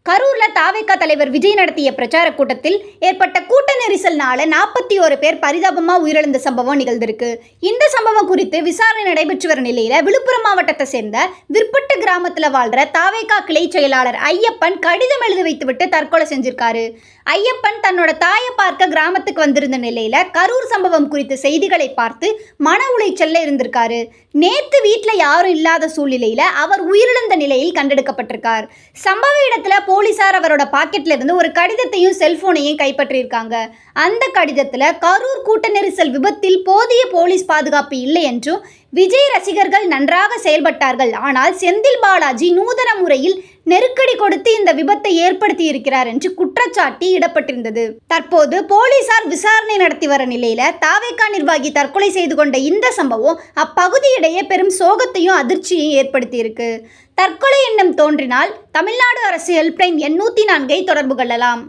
கரூர்ல தாவேகா தலைவர் விஜய் நடத்திய பிரச்சார கூட்டத்தில் ஏற்பட்ட கூட்ட நெரிசல்னால 41 பேர் பரிதாபமா உயிரிழந்த சம்பவம் நிகழ்ந்திருக்கு. இந்த சம்பவம் குறித்து விசாரணை நடைபெற்று வரும் நிலையில விழுப்புரம் மாவட்டத்தை சேர்ந்த விற்பட்டு கிராமத்துல வாழ்ற தாவேகா கிளை செயலாளர் ஐயப்பன் கடிதம் எழுதி வைத்துவிட்டு தற்கொலை செஞ்சிருக்காரு. ஐயப்பன் தன்னோட தாயை பார்க்க கிராமத்துக்கு வந்திருந்த நிலையில கரூர் சம்பவம் குறித்த செய்திகளை பார்த்து மன உளைச்சல்ல இருந்திருக்காரு. நேத்து வீட்டுல யாரும் இல்லாத சூழ்நிலையில அவர் உயிரிழந்த நிலையில் கண்டெடுக்கப்பட்டிருக்கார். சம்பவ இடத்துல போலீசார் அவரோட பாக்கெட்ல இருந்து ஒரு கடிதத்தையும் செல்போனையும் கைப்பற்றியிருக்காங்க. அந்த கடிதத்துல கரூர் கூட்ட நெரிசல் விபத்தில் போதிய போலீஸ் பாதுகாப்பு இல்லை என்றும், விஜய் ரசிகர்கள் நன்றாக செயல்பட்டார்கள், ஆனால் செந்தில் பாலாஜி நூதன முறையில் நெருக்கடி கொடுத்து இந்த விபத்தை ஏற்படுத்தி இருக்கிறார் என்று குற்றச்சாட்டி இடப்பட்டிருந்தது. தற்போது போலீசார் விசாரணை நடத்தி வர நிலையில தாவேகா நிர்வாகி தற்கொலை செய்து கொண்ட இந்த சம்பவம் அப்பகுதியிடையே பெரும் சோகத்தையும் அதிர்ச்சியையும் ஏற்படுத்தி இருக்கு. தற்கொலை எண்ணம் தோன்றினால் தமிழ்நாடு அரசு ஹெல்ப்லைன் எண் 104 தொடர்பு கொள்ளலாம்.